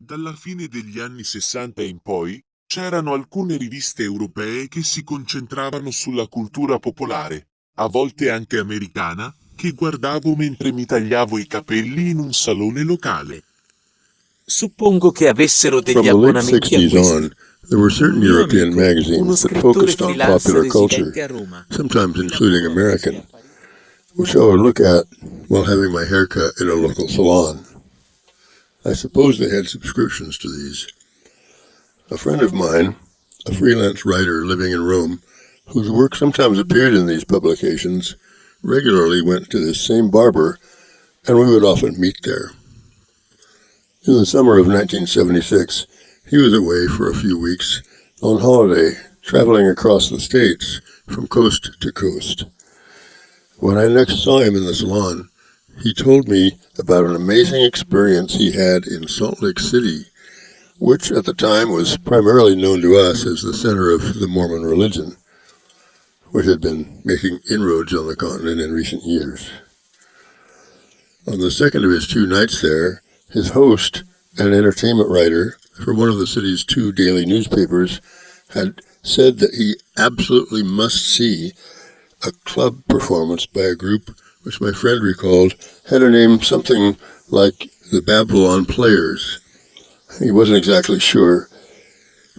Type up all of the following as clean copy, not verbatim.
Dalla fine degli anni 60 in poi, c'erano alcune riviste europee che si concentravano sulla cultura popolare, a volte anche americana, che guardavo mentre mi tagliavo i capelli in un salone locale. Suppongo che avessero degli From the late abbonamenti a 60s questi. on, there were certain Un mio European amico, uno magazines that scrittore focused on freelance popular culture, residente a Roma, sometimes including American, which I would look at while having my hair cut in a local salon. I suppose they had subscriptions to these. A friend of mine, a freelance writer living in Rome, whose work sometimes appeared in these publications, regularly went to this same barber, and we would often meet there. In the summer of 1976, he was away for a few weeks on holiday, traveling across the states from coast to coast. When I next saw him in the salon, he told me about an amazing experience he had in Salt Lake City, which at the time was primarily known to us as the center of the Mormon religion, which had been making inroads on the continent in recent years. On the second of his 2 nights there, his host, an entertainment writer for one of the city's 2 daily newspapers, had said that he absolutely must see a club performance by a group which my friend recalled had a name something like the Babylon Players. He wasn't exactly sure,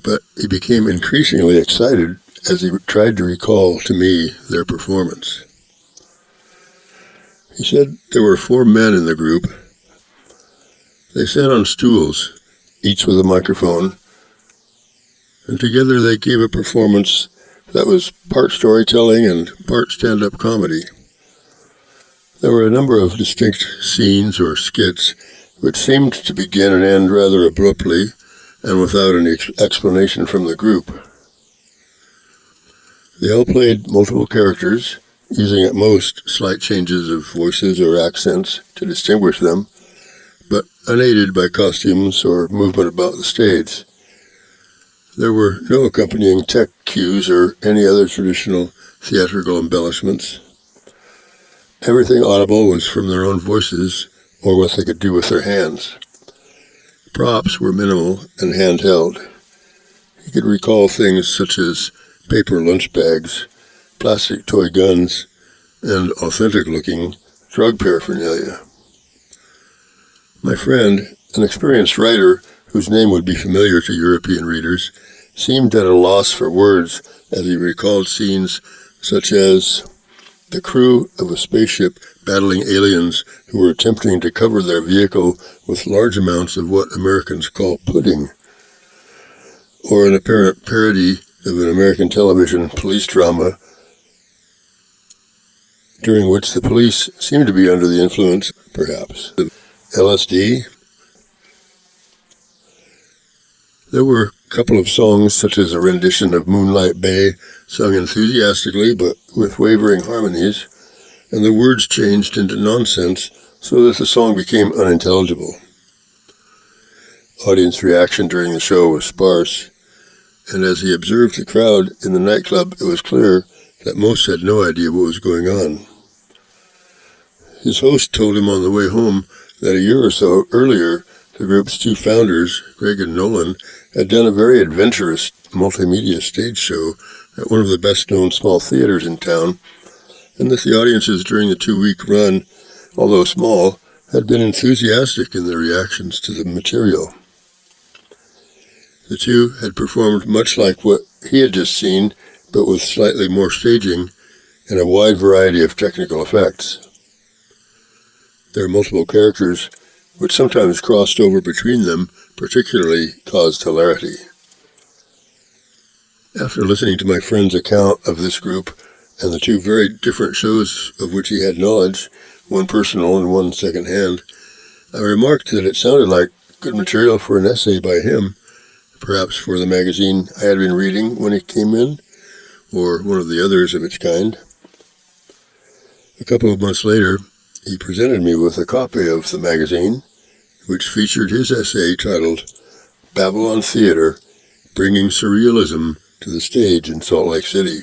but he became increasingly excited as he tried to recall to me their performance. He said there were 4 men in the group. They sat on stools, each with a microphone, and together they gave a performance that was part storytelling and part stand-up comedy. There were a number of distinct scenes or skits which seemed to begin and end rather abruptly and without any explanation from the group. They all played multiple characters, using at most slight changes of voices or accents to distinguish them, but unaided by costumes or movement about the stage. There were no accompanying tech cues or any other traditional theatrical embellishments. Everything audible was from their own voices or what they could do with their hands. Props were minimal and handheld. He could recall things such as paper lunch bags, plastic toy guns, and authentic-looking drug paraphernalia. My friend, an experienced writer whose name would be familiar to European readers, seemed at a loss for words as he recalled scenes such as the crew of a spaceship battling aliens who were attempting to cover their vehicle with large amounts of what Americans call pudding, or an apparent parody of an American television police drama during which the police seemed to be under the influence, perhaps, of LSD. There were a couple of songs, such as a rendition of Moonlight Bay, sung enthusiastically but with wavering harmonies, and the words changed into nonsense so that the song became unintelligible. Audience reaction during the show was sparse, and as he observed the crowd in the nightclub, it was clear that most had no idea what was going on. His host told him on the way home that a year or so earlier, the group's 2 founders, Greg and Nolan, had done a very adventurous multimedia stage show at one of the best-known small theaters in town, and that the audiences during the 2-week run, although small, had been enthusiastic in their reactions to the material. The 2 had performed much like what he had just seen, but with slightly more staging and a wide variety of technical effects. Their multiple characters, which sometimes crossed over between them, particularly caused hilarity. After listening to my friend's account of this group and the 2 very different shows of which he had knowledge, one personal and one second-hand, I remarked that it sounded like good material for an essay by him, perhaps for the magazine I had been reading when it came in, or one of the others of its kind. A couple of months later, he presented me with a copy of the magazine, which featured his essay titled Babylon Theater, Bringing Surrealism to the Stage in Salt Lake City.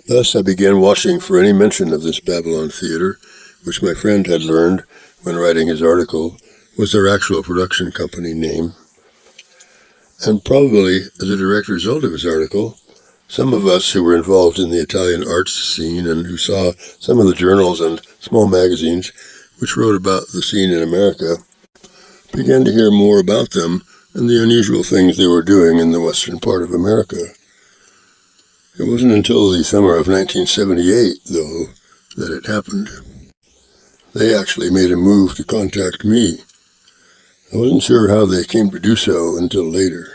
Thus I began watching for any mention of this Babylon Theater, which my friend had learned, when writing his article, was their actual production company name. And probably as a direct result of his article, some of us who were involved in the Italian arts scene and who saw some of the journals and small magazines which wrote about the scene in America began to hear more about them and the unusual things they were doing in the western part of America. It wasn't until the summer of 1978, though, that it happened. They actually made a move to contact me. I wasn't sure how they came to do so until later.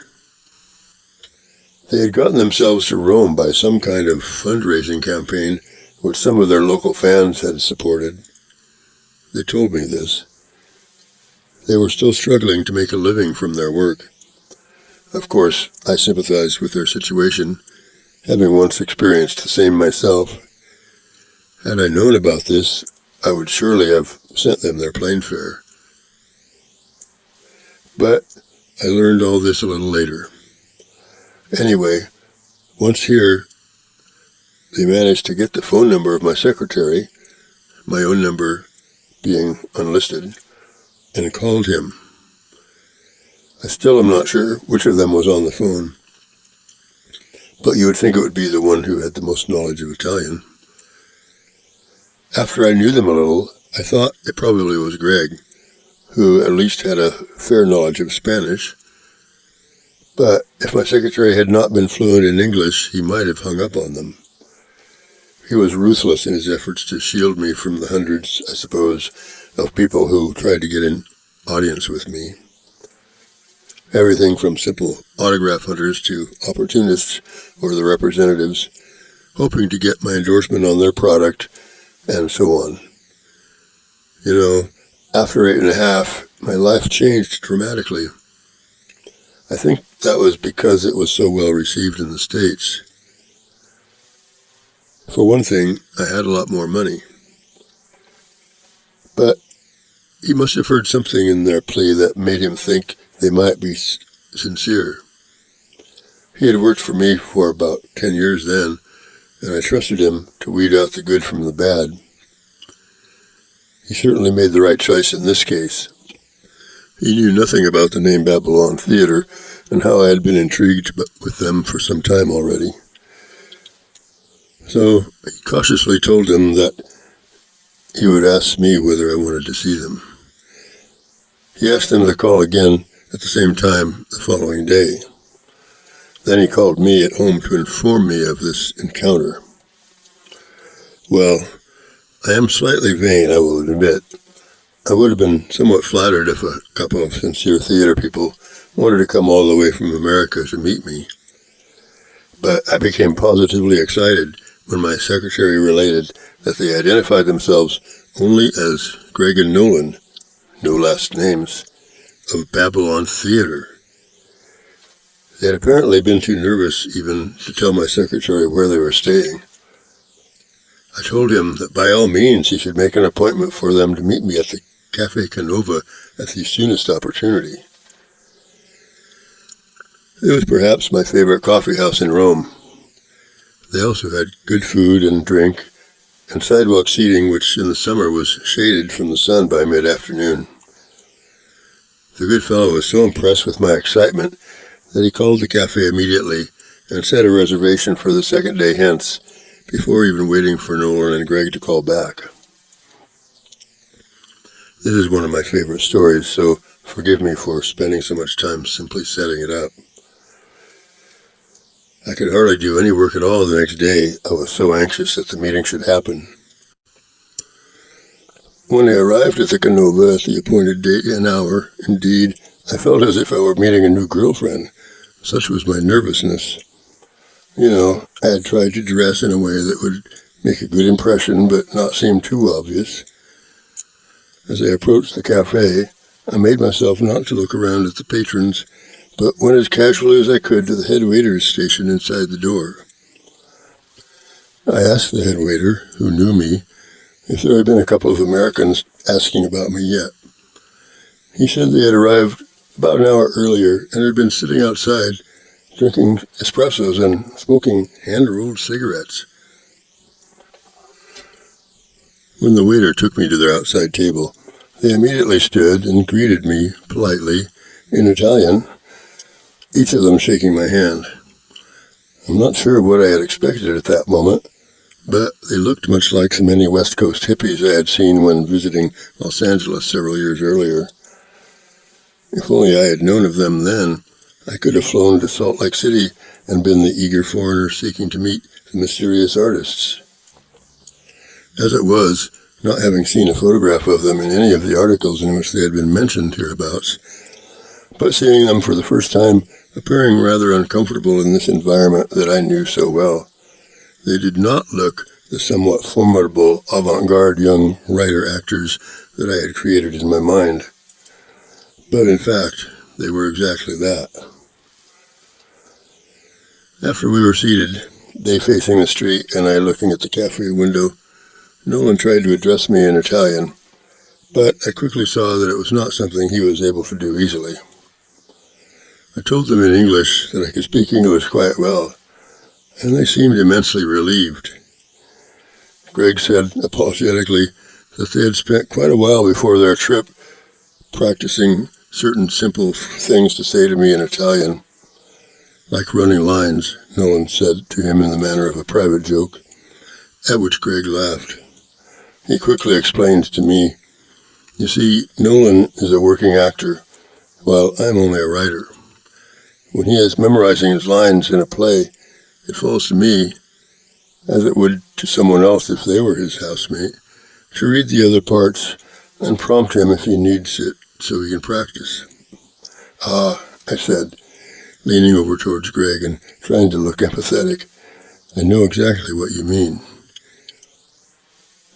They had gotten themselves to Rome by some kind of fundraising campaign which some of their local fans had supported. They told me this. They were still struggling to make a living from their work. Of course, I sympathized with their situation, having once experienced the same myself. Had I known about this, I would surely have sent them their plane fare. But I learned all this a little later. Anyway, once here, they managed to get the phone number of my secretary, my own number being unlisted, and called him. I still am not sure which of them was on the phone, but you would think it would be the one who had the most knowledge of Italian. After I knew them a little, I thought it probably was Greg, who at least had a fair knowledge of Spanish. But if my secretary had not been fluent in English, he might have hung up on them. He was ruthless in his efforts to shield me from the hundreds, I suppose, of people who tried to get an audience with me. Everything from simple autograph hunters to opportunists or the representatives, hoping to get my endorsement on their product, and so on. You know, after 8.5, my life changed dramatically. I think that was because it was so well received in the States. For one thing, I had a lot more money. But he must have heard something in their plea that made him think they might be sincere. He had worked for me for about 10 years then, and I trusted him to weed out the good from the bad. He certainly made the right choice in this case. He knew nothing about the name Babylon Theater and how I had been intrigued with them for some time already. So I cautiously told him that he would ask me whether I wanted to see them. He asked them to call again at the same time the following day. Then he called me at home to inform me of this encounter. Well, I am slightly vain, I will admit. I would have been somewhat flattered if a couple of sincere theater people wanted to come all the way from America to meet me. But I became positively excited when my secretary related that they identified themselves only as Greg and Nolan, no last names, of Babylon Theater. They had apparently been too nervous even to tell my secretary where they were staying. I told him that by all means he should make an appointment for them to meet me at the Cafe Canova at the soonest opportunity. It was perhaps my favorite coffee house in Rome. They also had good food and drink, and sidewalk seating which in the summer was shaded from the sun by mid-afternoon. The good fellow was so impressed with my excitement that he called the cafe immediately and set a reservation for the second day hence, before even waiting for Nolan and Greg to call back. This is one of my favorite stories, so forgive me for spending so much time simply setting it up. I could hardly do any work at all the next day. I was so anxious that the meeting should happen. When I arrived at the Canova at the appointed date and hour, indeed, I felt as if I were meeting a new girlfriend. Such was my nervousness. You know, I had tried to dress in a way that would make a good impression but not seem too obvious. As I approached the cafe, I made myself not to look around at the patrons, but went as casually as I could to the head waiter's station inside the door. I asked the head waiter, who knew me, if there had been a couple of Americans asking about me yet. He said they had arrived about an hour earlier and had been sitting outside drinking espressos and smoking hand-rolled cigarettes. When the waiter took me to their outside table, They immediately stood and greeted me politely in Italian, each of them shaking my hand. I'm not sure what I had expected at that moment, but they looked much like the many West Coast hippies I had seen when visiting Los Angeles several years earlier. If only I had known of them then, I could have flown to Salt Lake City and been the eager foreigner seeking to meet the mysterious artists. As it was, not having seen a photograph of them in any of the articles in which they had been mentioned hereabouts, but seeing them for the first time appearing rather uncomfortable in this environment that I knew so well, they did not look the somewhat formidable avant-garde young writer-actors that I had created in my mind. But in fact, they were exactly that. After we were seated, they facing the street and I looking at the cafe window, Nolan tried to address me in Italian, but I quickly saw that it was not something he was able to do easily. I told them in English that I could speak English quite well, and they seemed immensely relieved. Greg said apologetically that they had spent quite a while before their trip practicing certain simple things to say to me in Italian, like running lines, Nolan said to him in the manner of a private joke, at which Greg laughed. He quickly explained to me, you see, Nolan is a working actor, while I'm only a writer. When he is memorizing his lines in a play, it falls to me, as it would to someone else if they were his housemate, to read the other parts and prompt him if he needs it so he can practice. Ah, I said, leaning over towards Greg and trying to look empathetic, I know exactly what you mean.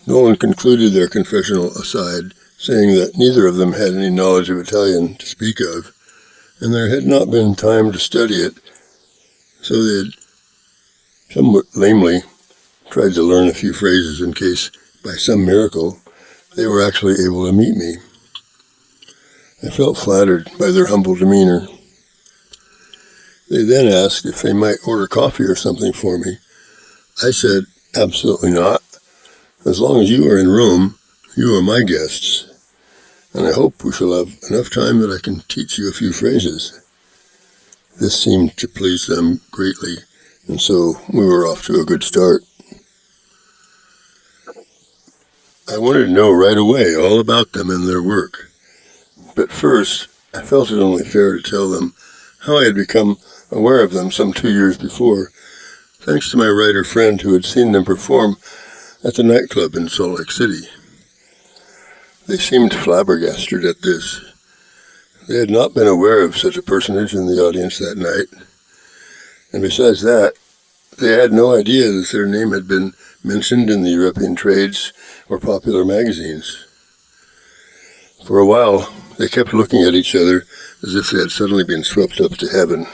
Nolan concluded their confessional aside, saying that neither of them had any knowledge of Italian to speak of, and there had not been time to study it, so they had somewhat lamely tried to learn a few phrases in case, by some miracle, they were actually able to meet me. I felt flattered by their humble demeanor. They then asked if they might order coffee or something for me. I said, absolutely not. As long as you are in Rome, you are my guests, and I hope we shall have enough time that I can teach you a few phrases. This seemed to please them greatly, and so we were off to a good start. I wanted to know right away all about them and their work, but first I felt it only fair to tell them how I had become aware of them some 2 years before, thanks to my writer friend who had seen them perform at the nightclub in Salt Lake City. They seemed flabbergasted at this. They had not been aware of such a personage in the audience that night, and besides that, they had no idea that their name had been mentioned in the European trades or popular magazines. For a while, they kept looking at each other as if they had suddenly been swept up to heaven.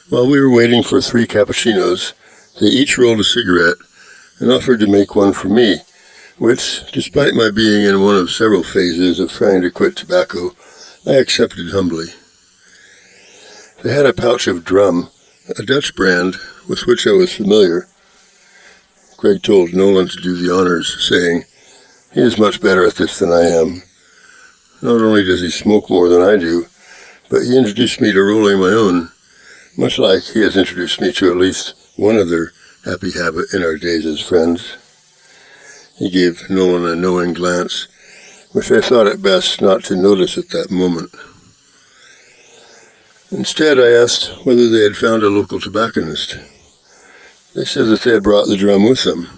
While we were waiting for 3 cappuccinos, they each rolled a cigarette and offered to make one for me, which, despite my being in one of several phases of trying to quit tobacco, I accepted humbly. They had a pouch of drum, a Dutch brand with which I was familiar. Greg told Nolan to do the honors, saying, he is much better at this than I am. Not only does he smoke more than I do, but he introduced me to rolling my own, much like he has introduced me to at least one other happy habit in our days as friends. He gave Nolan a knowing glance, which I thought it best not to notice at that moment. Instead, I asked whether they had found a local tobacconist. They said that they had brought the drum with them.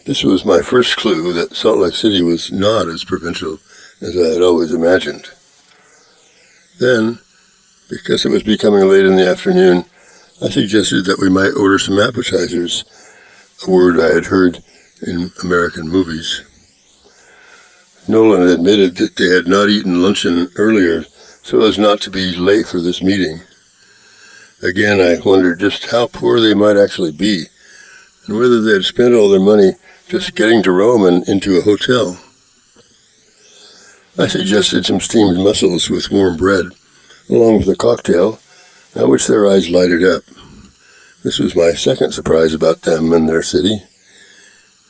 This was my first clue that Salt Lake City was not as provincial as I had always imagined. Then, because it was becoming late in the afternoon, I suggested that we might order some appetizers, a word I had heard in American movies. Nolan admitted that they had not eaten luncheon earlier so as not to be late for this meeting. Again, I wondered just how poor they might actually be, and whether they had spent all their money just getting to Rome and into a hotel. I suggested some steamed mussels with warm bread, along with a cocktail, at which their eyes lighted up. This was my second surprise about them and their city.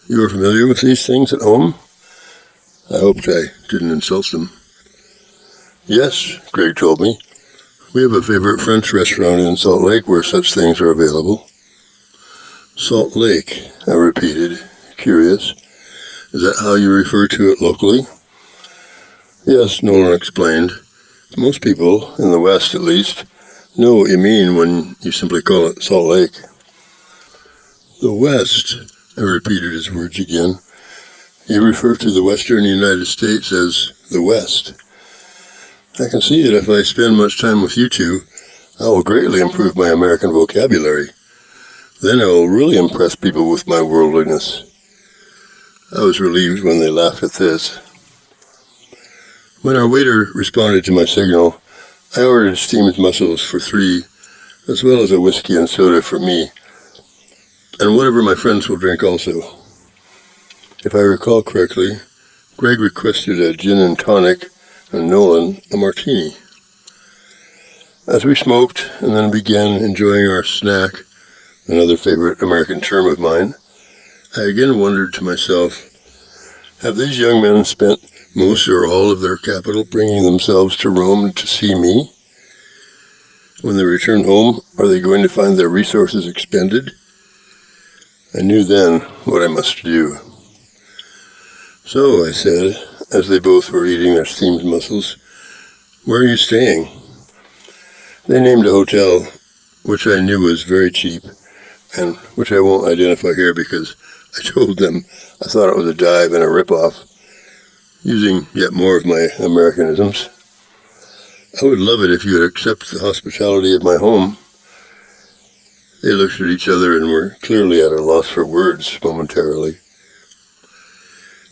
You are familiar with these things at home? I hoped I didn't insult them. Yes, Greg told me. We have a favorite French restaurant in Salt Lake where such things are available. Salt Lake, I repeated, curious. Is that how you refer to it locally? Yes, Nolan explained. Most people, in the West at least, know what you mean when you simply call it Salt Lake. The West, I repeated his words again. You refer to the Western United States as the West. I can see that if I spend much time with you two, I will greatly improve my American vocabulary. Then I will really impress people with my worldliness. I was relieved when they laughed at this. When our waiter responded to my signal, I ordered steamed mussels for 3, as well as a whiskey and soda for me, and whatever my friends will drink also. If I recall correctly, Greg requested a gin and tonic, and Nolan a martini. As we smoked and then began enjoying our snack, another favorite American term of mine, I again wondered to myself, have these young men spent most or all of their capital bringing themselves to Rome to see me? When they return home, are they going to find their resources expended? I knew then what I must do. So, I said, as they both were eating their steamed mussels, where are you staying? They named a hotel, which I knew was very cheap, and which I won't identify here because I told them I thought it was a dive and a rip-off, using yet more of my Americanisms. I would love it if you would accept the hospitality of my home. They looked at each other and were clearly at a loss for words momentarily.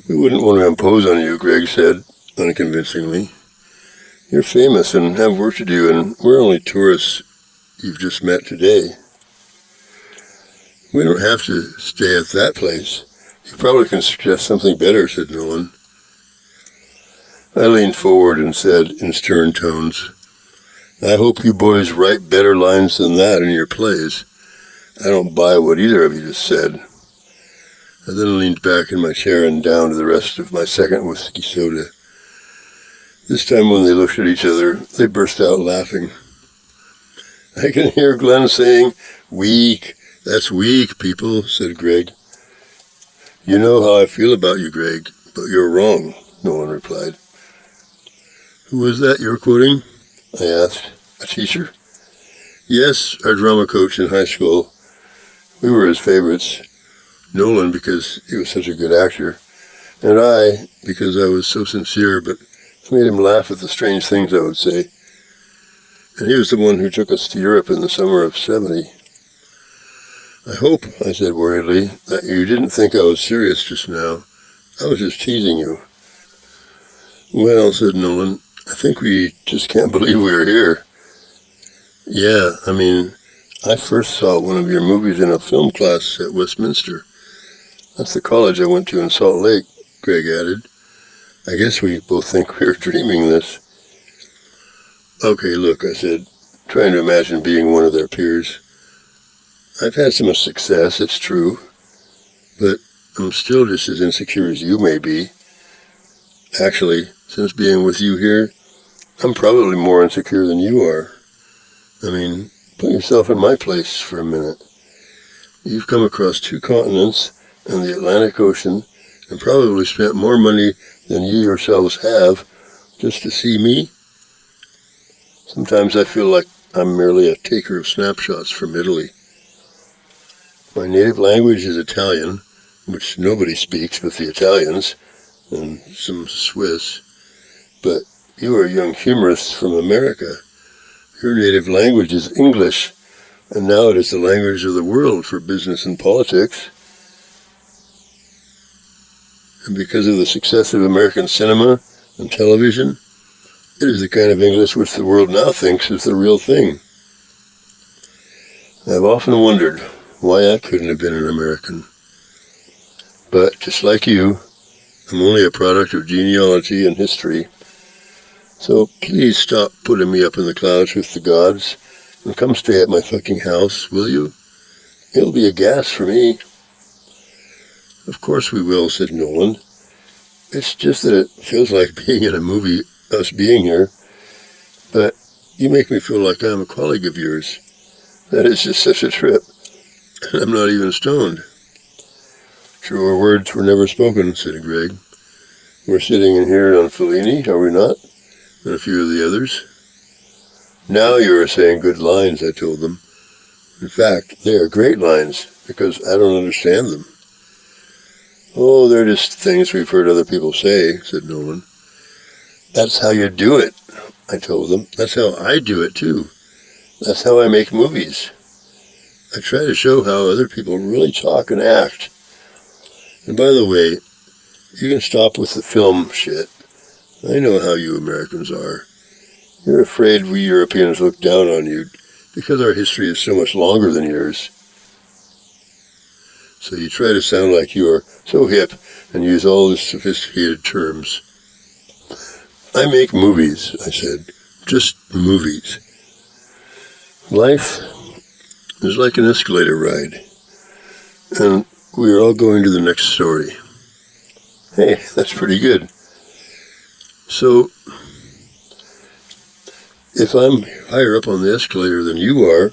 We wouldn't want to impose on you, Greg said, unconvincingly. You're famous and have work to do, and we're only tourists you've just met today. We don't have to stay at that place. You probably can suggest something better, said Nolan. I leaned forward and said in stern tones, I hope you boys write better lines than that in your plays. I don't buy what either of you just said. I then leaned back in my chair and down to the rest of my second whiskey soda. This time when they looked at each other, they burst out laughing. I can hear Glenn saying, weak, that's weak, people, said Greg. You know how I feel about you, Greg, but you're wrong, Nolan replied. Who was that you're quoting? I asked. A teacher? Yes, our drama coach in high school. We were his favorites. Nolan because he was such a good actor, and I because I was so sincere, but I made him laugh at the strange things I would say. And he was the one who took us to Europe in the summer of '70. I hope, I said worriedly, that you didn't think I was serious just now. I was just teasing you. Well, said Nolan, I think we just can't believe we were here. Yeah, I first saw one of your movies in a film class at Westminster. That's the college I went to in Salt Lake, Greg added. I guess we both think we were dreaming this. Okay, look, I said, trying to imagine being one of their peers. I've had some success, it's true, but I'm still just as insecure as you may be. Actually, since being with you here, I'm probably more insecure than you are. Put yourself in my place for a minute. You've come across 2 continents and the Atlantic Ocean and probably spent more money than you yourselves have just to see me. Sometimes I feel like I'm merely a taker of snapshots from Italy. My native language is Italian, which nobody speaks but the Italians, and some Swiss. But you are young humorists from America. Your native language is English, and now it is the language of the world for business and politics. And because of the success of American cinema and television, it is the kind of English which the world now thinks is the real thing. I've often wondered why I couldn't have been an American. But just like you, I'm only a product of genealogy and history. So please stop putting me up in the clouds with the gods and come stay at my fucking house, will you? It'll be a gas for me. Of course we will, said Nolan. It's just that it feels like being in a movie, us being here, but you make me feel like I'm a colleague of yours. That is just such a trip, and I'm not even stoned. Truer words were never spoken, said Greg. We're sitting in here on Fellini, are we not? And a few of the others. Now you are saying good lines, I told them. In fact, they are great lines, because I don't understand them. Oh, they're just things we've heard other people say, said Nolan. That's how you do it, I told them. That's how I do it, too. That's how I make movies. I try to show how other people really talk and act. And by the way, you can stop with the film shit. I know how you Americans are. You're afraid we Europeans look down on you because our history is so much longer than yours. So you try to sound like you are so hip and use all these sophisticated terms. I make movies, I said. Just movies. Life is like an escalator ride. And we are all going to the next story. Hey, that's pretty good. So, if I'm higher up on the escalator than you are,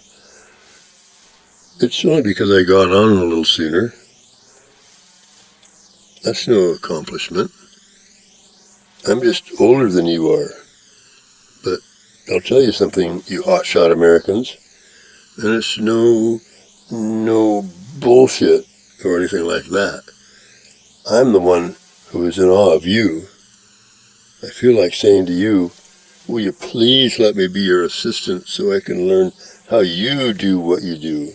it's only because I got on a little sooner. That's no accomplishment. I'm just older than you are. But I'll tell you something, you hotshot Americans, and it's no bullshit or anything like that. I'm the one who is in awe of you. I feel like saying to you, will you please let me be your assistant so I can learn how you do what you do?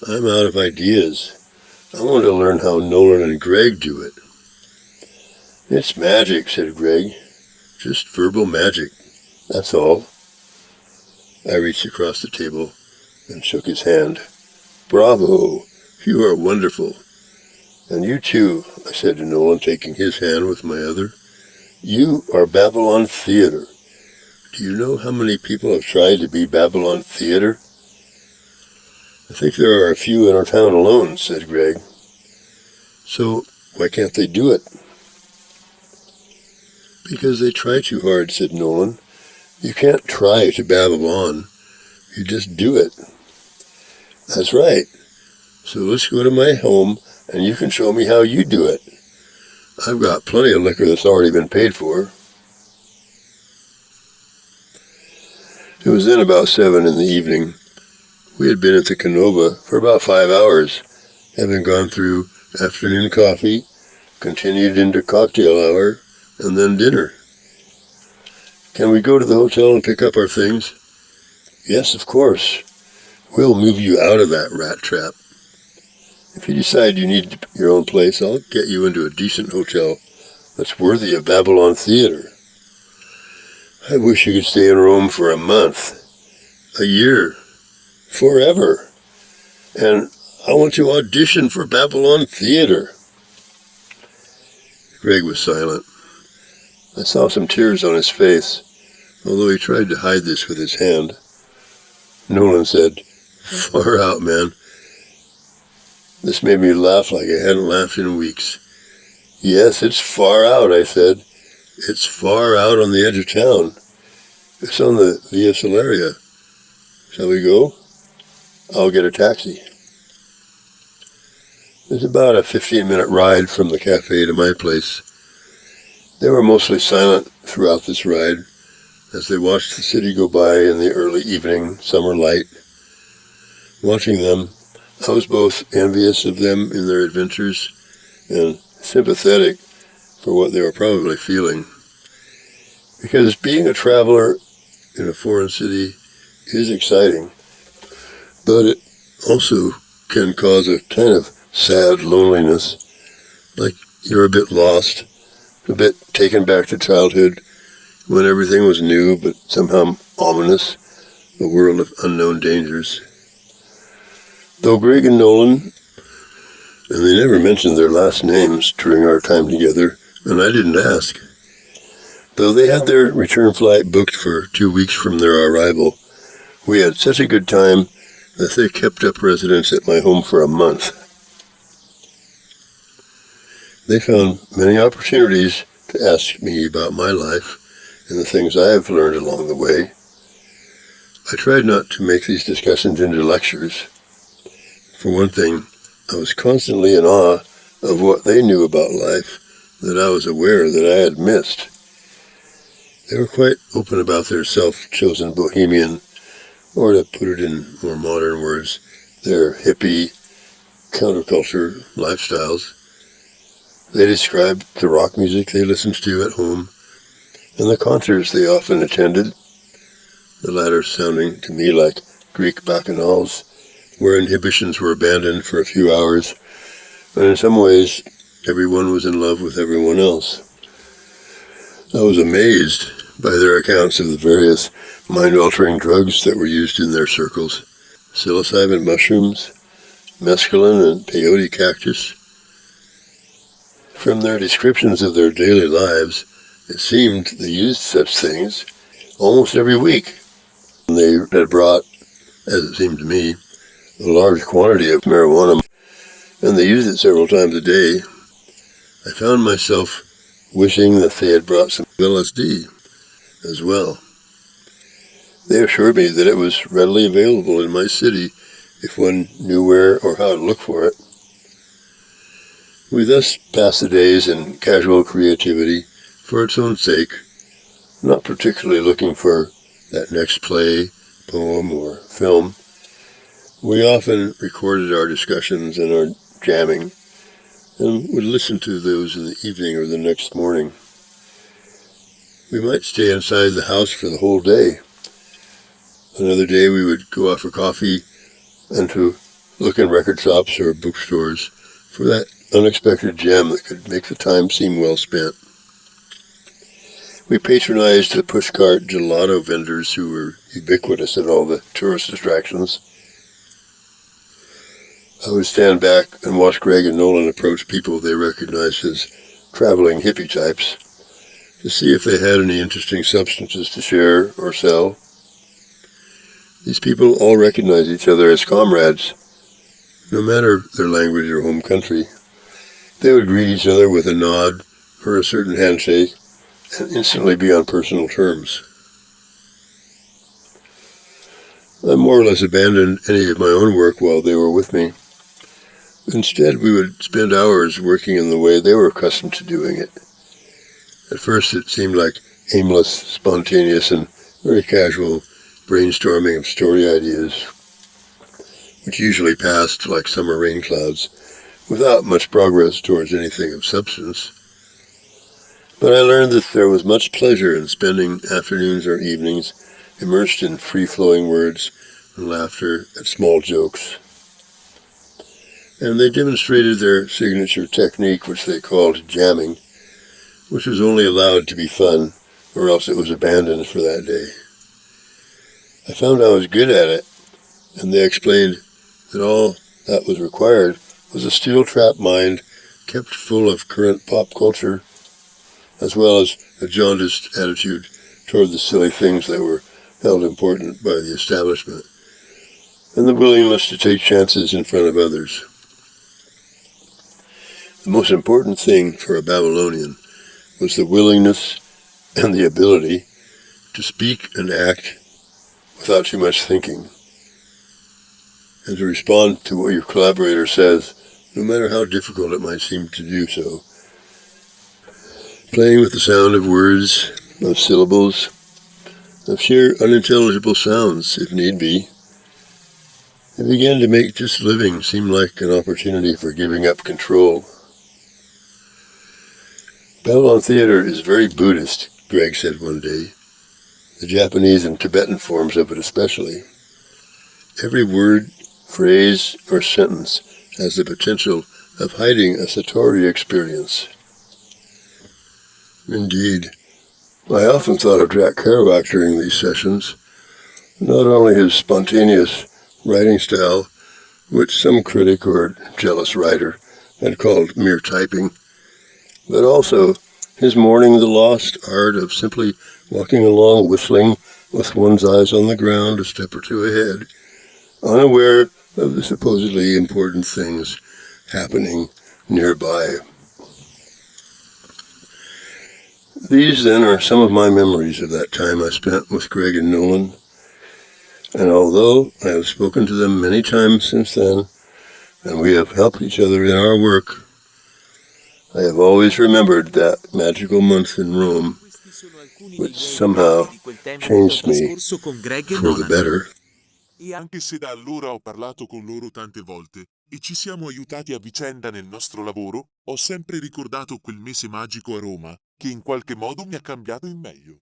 I'm out of ideas. I want to learn how Nolan and Greg do it. It's magic, said Greg. Just verbal magic. That's all. I reached across the table and shook his hand. Bravo! You are wonderful. And you too, I said to Nolan, taking his hand with my other. You are Babylon Theater. Do you know how many people have tried to be Babylon Theater? I think there are a few in our town alone, said Greg. So why can't they do it? Because they try too hard, said Nolan. You can't try to Babylon. You just do it. That's right. So let's go to my home and you can show me how you do it. I've got plenty of liquor that's already been paid for. It was then about 7 in the evening. We had been at the Canova for about 5 hours, having gone through afternoon coffee, continued into cocktail hour, and then dinner. Can we go to the hotel and pick up our things? Yes, of course. We'll move you out of that rat trap. If you decide you need your own place, I'll get you into a decent hotel that's worthy of Babylon Theater. I wish you could stay in Rome for a month, a year, forever. And I want to audition for Babylon Theater. Greg was silent. I saw some tears on his face, although he tried to hide this with his hand. Nolan said, Far out, man. This made me laugh like I hadn't laughed in weeks. Yes, it's far out, I said. It's far out on the edge of town. It's on the Via Salaria. Shall we go? I'll get a taxi. It's about a 15-minute ride from the cafe to my place. They were mostly silent throughout this ride as they watched the city go by in the early evening summer light. Watching them, I was both envious of them in their adventures and sympathetic for what they were probably feeling. Because being a traveler in a foreign city is exciting, but it also can cause a kind of sad loneliness, like you're a bit lost, a bit taken back to childhood when everything was new but somehow ominous, a world of unknown dangers. Though Greg and Nolan, and they never mentioned their last names during our time together, and I didn't ask, though they had their return flight booked for 2 weeks from their arrival, we had such a good time that they kept up residence at my home for a month. They found many opportunities to ask me about my life and the things I have learned along the way. I tried not to make these discussions into lectures. For one thing, I was constantly in awe of what they knew about life that I was aware that I had missed. They were quite open about their self-chosen bohemian, or to put it in more modern words, their hippie counterculture lifestyles. They described the rock music they listened to at home and the concerts they often attended, the latter sounding to me like Greek bacchanals, where inhibitions were abandoned for a few hours, and in some ways everyone was in love with everyone else. I was amazed by their accounts of the various mind-altering drugs that were used in their circles: psilocybin mushrooms, mescaline, and peyote cactus. From their descriptions of their daily lives, it seemed they used such things almost every week. They had brought, as it seemed to me, a large quantity of marijuana, and they used it several times a day. I found myself wishing that they had brought some LSD as well. They assured me that it was readily available in my city if one knew where or how to look for it. We thus passed the days in casual creativity for its own sake, not particularly looking for that next play, poem, or film. We often recorded our discussions and our jamming, and would listen to those in the evening or the next morning. We might stay inside the house for the whole day. Another day we would go out for coffee and to look in record shops or bookstores for that unexpected gem that could make the time seem well spent. We patronized the pushcart gelato vendors who were ubiquitous at all the tourist attractions. I would stand back and watch Greg and Nolan approach people they recognized as traveling hippie types to see if they had any interesting substances to share or sell. These people all recognized each other as comrades, no matter their language or home country. They would greet each other with a nod or a certain handshake and instantly be on personal terms. I more or less abandoned any of my own work while they were with me. Instead, we would spend hours working in the way they were accustomed to doing it. At first, it seemed like aimless, spontaneous, and very casual brainstorming of story ideas, which usually passed like summer rain clouds, without much progress towards anything of substance. But I learned that there was much pleasure in spending afternoons or evenings immersed in free-flowing words and laughter at small jokes. And they demonstrated their signature technique, which they called jamming, which was only allowed to be fun, or else it was abandoned for that day. I found I was good at it, and they explained that all that was required was a steel-trap mind kept full of current pop culture, as well as a jaundiced attitude toward the silly things that were held important by the establishment, and the willingness to take chances in front of others. The most important thing for a Babylonian was the willingness and the ability to speak and act without too much thinking, and to respond to what your collaborator says, no matter how difficult it might seem to do so. Playing with the sound of words, of syllables, of sheer unintelligible sounds, if need be, it began to make just living seem like an opportunity for giving up control. Babylon Theater is very Buddhist, Greg said one day, the Japanese and Tibetan forms of it especially. Every word, phrase, or sentence has the potential of hiding a satori experience. Indeed, I often thought of Jack Kerouac during these sessions, not only his spontaneous writing style, which some critic or jealous writer had called mere typing, but also his mourning the lost art of simply walking along whistling with one's eyes on the ground a step or two ahead, unaware of the supposedly important things happening nearby. These then are some of my memories of that time I spent with Greg and Nolan, and although I have spoken to them many times since then, and we have helped each other in our work, I have always remembered that magical month in Rome, Questi sono alcuni dei which bei somehow ricordi di quel tempo che ho changed me trascorso con Greg e for the Nolan. better. E anche se da allora ho parlato con loro tante volte e ci siamo aiutati a vicenda nel nostro lavoro, ho sempre ricordato quel mese magico a Roma che in qualche modo mi ha cambiato in meglio.